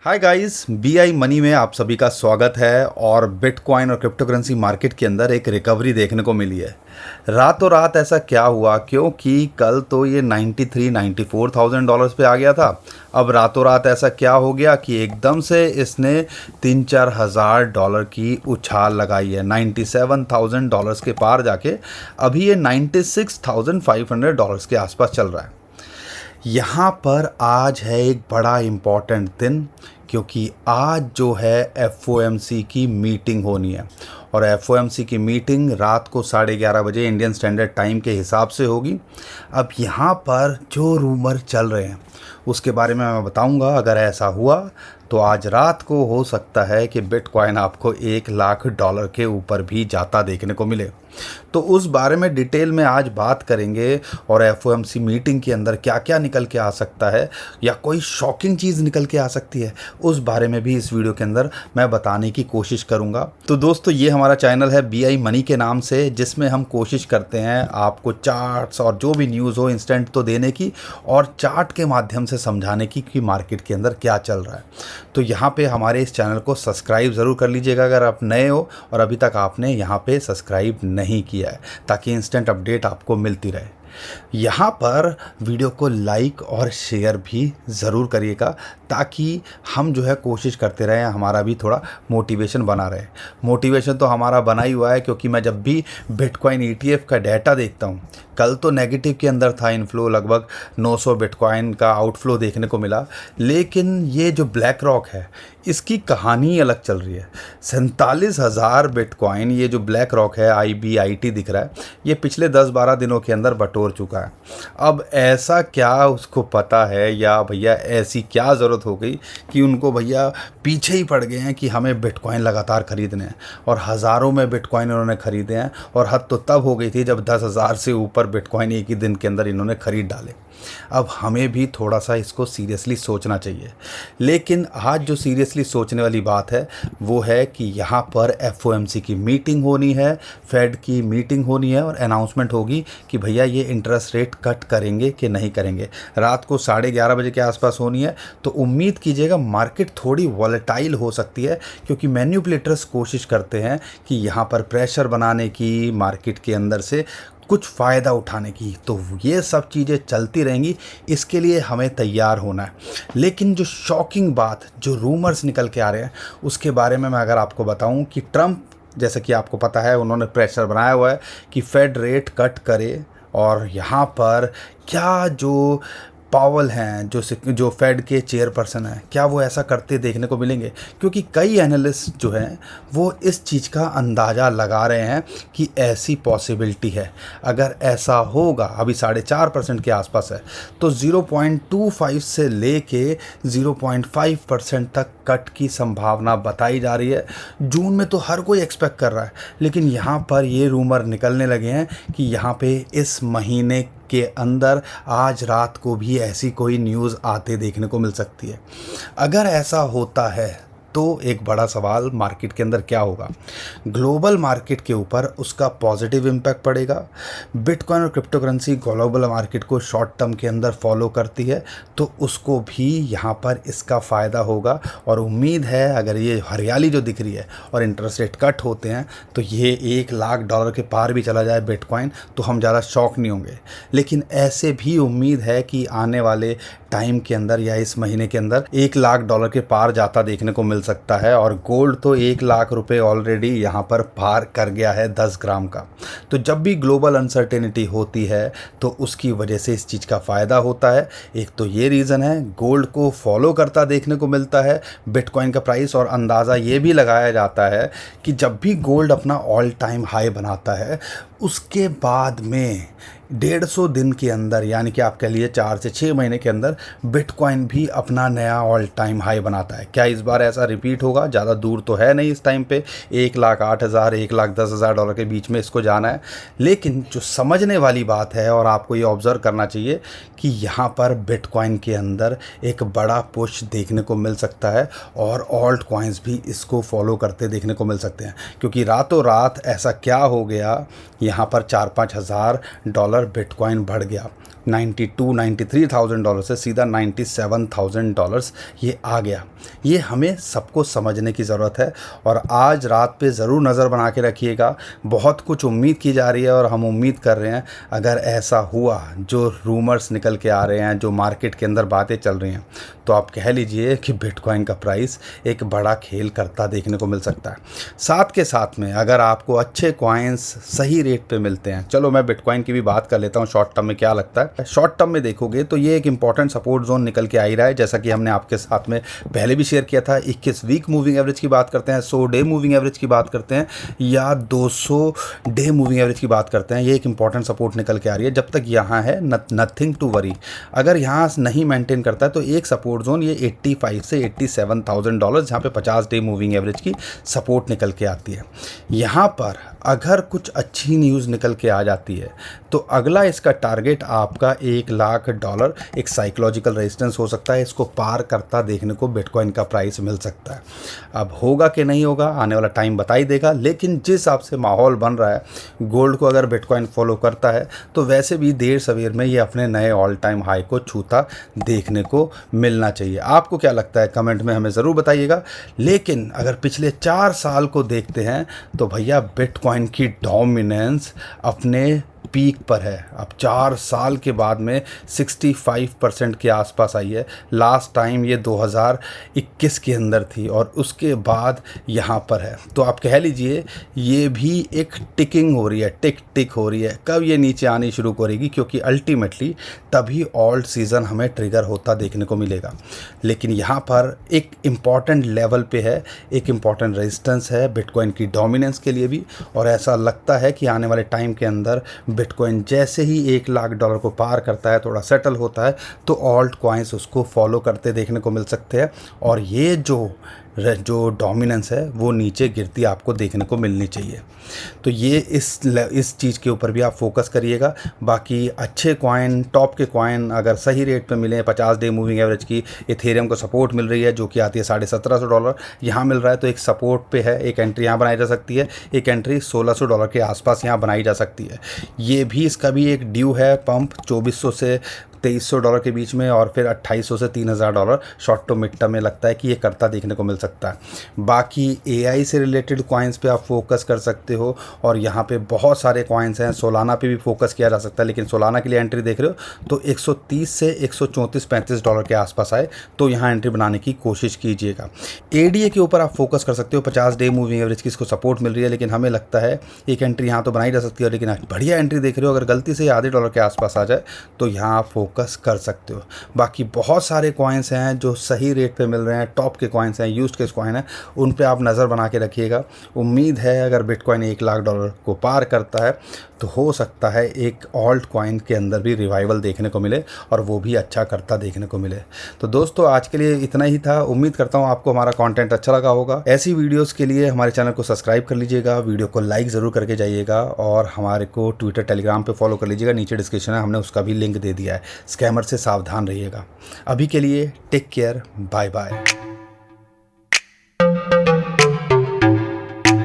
Hi guys, BI money में आप सभी का स्वागत है। और बिटकॉइन और क्रिप्टो करेंसी मार्केट के अंदर एक रिकवरी देखने को मिली है। रातों रात ऐसा क्या हुआ? क्योंकि कल तो ये 93-94,000 डॉलर्स पे आ गया था। अब रातों रात ऐसा क्या हो गया कि एकदम से इसने 3-4 हज़ार डॉलर की उछाल लगाई है। 97,000 डॉलर्स के पार जाके अभी ये 96,500 डॉलर्स के आसपास चल रहा है। यहाँ पर आज है एक बड़ा इम्पॉर्टेंट दिन, क्योंकि आज जो है एफ की मीटिंग होनी है। और एफ की मीटिंग रात को 11:30 बजे इंडियन स्टैंडर्ड टाइम के हिसाब से होगी। अब यहाँ पर जो रूमर चल रहे हैं उसके बारे में मैं बताऊंगा। अगर ऐसा हुआ तो आज रात को हो सकता है कि बिटकॉइन आपको 1 लाख डॉलर के ऊपर भी जाता देखने को मिले। तो उस बारे में डिटेल में आज बात करेंगे। और एफ मीटिंग के अंदर क्या क्या निकल के आ सकता है या कोई शॉकिंग चीज़ निकल के आ सकती है, उस बारे में भी इस वीडियो के अंदर मैं बताने की कोशिश करूंगा। तो दोस्तों, ये हमारा चैनल है बीआई मनी के नाम से, जिसमें हम कोशिश करते हैं आपको चार्ट्स और जो भी न्यूज़ हो इंस्टेंट तो देने की, और चार्ट के माध्यम से समझाने की कि मार्केट के अंदर क्या चल रहा है। तो यहाँ पे हमारे इस चैनल को सब्सक्राइब ज़रूर कर लीजिएगा अगर आप नए हो और अभी तक आपने यहाँ पे सब्सक्राइब नहीं किया है, ताकि इंस्टेंट अपडेट आपको मिलती रहे। यहाँ पर वीडियो को लाइक और शेयर भी ज़रूर करिएगा, ताकि हम जो है कोशिश करते रहें, हमारा भी थोड़ा मोटिवेशन बना रहे। मोटिवेशन तो हमारा बना ही हुआ है, क्योंकि मैं जब भी बिटकॉइन ETF का डाटा देखता हूँ, कल तो नेगेटिव के अंदर था इनफ्लो, लगभग 900 बिटकॉइन का आउटफ्लो देखने को मिला। लेकिन ये जो ब्लैक रॉक है, इसकी कहानी अलग चल रही है। 47,000 बिटकॉइन, ये जो ब्लैक रॉक है IBIT दिख रहा है, ये पिछले 10-12 दिनों के अंदर बटोर चुका है। अब ऐसा क्या उसको पता है, या भैया ऐसी क्या ज़रूरत हो गई कि उनको भैया पीछे ही पड़ गए हैं कि हमें बिटकॉइन लगातार खरीदने हैं। और हज़ारों में बिटकॉइन इन्होंने खरीदे हैं। और हद तो तब हो गई थी जब 10,000 से ऊपर बिटकॉइन एक ही दिन के अंदर इन्होंने खरीद डाले। अब हमें भी थोड़ा सा इसको सीरियसली सोचना चाहिए। लेकिन आज जो सीरियसली सोचने वाली बात है वो है कि यहाँ पर एफ की मीटिंग होनी है, फेड की मीटिंग होनी है, और अनाउंसमेंट होगी कि भैया ये इंटरेस्ट रेट कट करेंगे कि नहीं करेंगे। रात को 11:30 बजे के आसपास होनी है। तो उम्मीद कीजिएगा मार्केट थोड़ी वॉलेटाइल हो सकती है, क्योंकि मैन्युपुलेटर्स कोशिश करते हैं कि यहाँ पर प्रेशर बनाने की, मार्केट के अंदर से कुछ फ़ायदा उठाने की। तो ये सब चीज़ें चलती रहेंगी, इसके लिए हमें तैयार होना है। लेकिन जो शॉकिंग बात, जो रूमर्स निकल के आ रहे हैं, उसके बारे में मैं अगर आपको बताऊं कि ट्रंप, जैसे कि आपको पता है, उन्होंने प्रेशर बनाया हुआ है कि फेड रेट कट करे। और यहाँ पर क्या जो पावल हैं, जो फेड के चेयरपर्सन हैं, क्या वो ऐसा करते देखने को मिलेंगे? क्योंकि कई एनालिस्ट जो हैं वो इस चीज़ का अंदाज़ा लगा रहे हैं कि ऐसी पॉसिबिलिटी है। अगर ऐसा होगा, अभी 4.5% के आसपास है, तो 0.25 से लेके 0.5% तक कट की संभावना बताई जा रही है। जून में तो हर कोई एक्सपेक्ट कर रहा है, लेकिन यहाँ पर ये रूमर निकलने लगे हैं कि यहाँ पे इस महीने के अंदर आज रात को भी ऐसी कोई न्यूज़ आते देखने को मिल सकती है। अगर ऐसा होता है तो एक बड़ा सवाल मार्केट के अंदर क्या होगा? ग्लोबल मार्केट के ऊपर उसका पॉजिटिव इम्पैक्ट पड़ेगा। बिटकॉइन और क्रिप्टो करेंसी ग्लोबल मार्केट को शॉर्ट टर्म के अंदर फॉलो करती है, तो उसको भी यहाँ पर इसका फ़ायदा होगा। और उम्मीद है अगर ये हरियाली जो दिख रही है और इंटरेस्ट रेट कट होते हैं, तो ये 1 लाख डॉलर के पार भी चला जाए बिटकॉइन, तो हम ज़्यादा शॉक नहीं होंगे। लेकिन ऐसे भी उम्मीद है कि आने वाले टाइम के अंदर या इस महीने के अंदर 1 लाख डॉलर के पार जाता देखने को मिल सकता है। और गोल्ड तो 1 लाख रुपए ऑलरेडी यहाँ पर पार कर गया है 10 ग्राम का। तो जब भी ग्लोबल अनसर्टेनिटी होती है तो उसकी वजह से इस चीज़ का फ़ायदा होता है। एक तो ये रीज़न है, गोल्ड को फॉलो करता देखने को मिलता है बिटकॉइन का प्राइस। और अंदाज़ा ये भी लगाया जाता है कि जब भी गोल्ड अपना ऑल टाइम हाई बनाता है, उसके बाद में 150 दिन के अंदर, यानी कि आप कह लीजिए 4 से 6 महीने के अंदर, बिटकॉइन भी अपना नया ऑल टाइम हाई बनाता है। क्या इस बार ऐसा रिपीट होगा? ज़्यादा दूर तो है नहीं इस टाइम पे, 1,08,000 1,10,000 डॉलर के बीच में इसको जाना है। लेकिन जो समझने वाली बात है, और आपको ये ऑब्ज़र्व करना चाहिए कि यहाँ पर बिटकॉइन के अंदर एक बड़ा पुश देखने को मिल सकता है, और ऑल्ट कॉइन्स भी इसको फॉलो करते देखने को मिल सकते हैं। क्योंकि रातों रात ऐसा क्या हो गया, यहाँ पर 4-5 हज़ार डॉलर बिटकॉइन बढ़ गया। $93,000 से सीधा $97,000 ये आ गया। ये हमें सबको समझने की ज़रूरत है और आज रात पे ज़रूर नज़र बना के रखिएगा। बहुत कुछ उम्मीद की जा रही है और हम उम्मीद कर रहे हैं अगर ऐसा हुआ, जो रूमर्स निकल के आ रहे हैं, जो मार्केट के अंदर बातें चल रही हैं, तो आप कह लीजिए कि बिटकॉइन का प्राइस एक बड़ा खेल करता देखने को मिल सकता है। साथ के साथ में अगर आपको अच्छे कॉइन्स सही रेट पे मिलते हैं, चलो मैं बिटकॉइन की भी बात कर लेता हूँ शॉर्ट टर्म में क्या लगता है। शॉर्ट टर्म में देखोगे तो ये एक इंपॉर्टेंट सपोर्ट जोन निकल के आ ही रहा है, जैसा कि हमने आपके साथ में पहले भी शेयर किया था। 21 वीक मूविंग एवरेज की बात करते हैं, 100 डे मूविंग एवरेज की बात करते हैं, या 200 डे मूविंग एवरेज की बात करते हैं, ये एक इंपॉर्टेंट सपोर्ट निकल के आ रही है। जब तक यहाँ है नथिंग टू वरी। अगर यहाँ नहीं मेंटेन करता है तो एक सपोर्ट जोन ये 85 से $87,000, जहाँ पे 50 डे मूविंग एवरेज की सपोर्ट निकल के आती है। यहाँ पर अगर कुछ अच्छी न्यूज़ निकल के आ जाती है तो अगला इसका टारगेट आपका $1,00,000 एक साइकोलॉजिकल रेजिस्टेंस हो सकता है। इसको पार करता देखने को बिटकॉइन का प्राइस मिल सकता है। अब होगा कि नहीं होगा आने वाला टाइम बता ही देगा, लेकिन जिस हिसाब से माहौल बन रहा है, गोल्ड को अगर बिटकॉइन फॉलो करता है तो वैसे भी देर सवेर में ये अपने नए ऑल टाइम हाई को छूता देखने को मिलना चाहिए। आपको क्या लगता है कमेंट में हमें ज़रूर बताइएगा। लेकिन अगर पिछले 4 साल को देखते हैं तो भैया बिटकॉइन की डोमिनेंस अपने पीक पर है। अब 4 साल के बाद में 65% के आसपास आई है। लास्ट टाइम ये 2021 के अंदर थी और उसके बाद यहाँ पर है। तो आप कह लीजिए ये भी एक टिकिंग हो रही है, टिक हो रही है। कब ये नीचे आनी शुरू करेगी, क्योंकि अल्टीमेटली तभी ऑल्ट सीज़न हमें ट्रिगर होता देखने को मिलेगा। लेकिन यहाँ पर एक इम्पॉर्टेंट लेवल पे है, एक इम्पॉर्टेंट रेजिस्टेंस है बिटकॉइन की डोमिनेंस के लिए भी। और ऐसा लगता है कि आने वाले टाइम के अंदर बिटकॉइन जैसे ही $1,00,000 को पार करता है, थोड़ा सेटल होता है, तो ऑल्ट कॉइन्स उसको फॉलो करते देखने को मिल सकते हैं और ये जो डोमिनेंस है वो नीचे गिरती आपको देखने को मिलनी चाहिए। तो ये इस चीज़ के ऊपर भी आप फोकस करिएगा। बाकी अच्छे कॉइन, टॉप के कॉइन अगर सही रेट पे मिले, 50 डे मूविंग एवरेज की इथेरियम को सपोर्ट मिल रही है जो कि आती है $1,750, यहाँ मिल रहा है तो एक सपोर्ट पे है, एक एंट्री यहाँ बनाई जा सकती है, एक एंट्री $1,600 के आसपास यहाँ बनाई जा सकती है। ये भी इसका भी एक ड्यू है पंप 2400 से $2,300 के बीच में, और फिर 2,800 से $3,000 शॉर्ट टू मिड टर्म में लगता है कि ये करता देखने को मिल सकता है। बाकी AI से रिलेटेड कॉइन्स पे आप फोकस कर सकते हो और यहाँ पे बहुत सारे कॉइन्स हैं। सोलाना पे भी फोकस किया जा सकता है, लेकिन सोलाना के लिए एंट्री देख रहे हो तो 130 से $134-35 के आसपास आए तो यहाँ एंट्री बनाने की कोशिश कीजिएगा। ADA के ऊपर आप फोकस कर सकते हो, 50 डे मूविंग एवरेज की इसको सपोर्ट मिल रही है, लेकिन हमें लगता है एक एंट्री यहाँ तो बनाई जा सकती है, लेकिन बढ़िया एंट्री देख रहे हो अगर गलती से $0.50 के आसपास आ जाए तो यहाँ फोकस कर सकते हो। बाकी बहुत सारे कॉइन्स हैं जो सही रेट पे मिल रहे हैं, टॉप के कॉइन्स हैं, यूज्ड के कॉइन हैं, उन पे आप नज़र बना के रखिएगा। उम्मीद है अगर बिटकॉइन $1,00,000 को पार करता है तो हो सकता है एक ऑल्ट कॉइन के अंदर भी रिवाइवल देखने को मिले और वो भी अच्छा करता देखने को मिले। तो दोस्तों आज के लिए इतना ही था। उम्मीद करता हूँ आपको हमारा कंटेंट अच्छा लगा होगा। ऐसी वीडियोस के लिए हमारे चैनल को सब्सक्राइब कर लीजिएगा, वीडियो को लाइक ज़रूर करके जाइएगा और हमारे को ट्विटर, टेलीग्राम पे फॉलो कर लीजिएगा। नीचे डिस्क्रिप्शन है, हमने उसका भी लिंक दे दिया है। स्कैमर से सावधान रहिएगा। अभी के लिए टेक केयर, बाय बाय।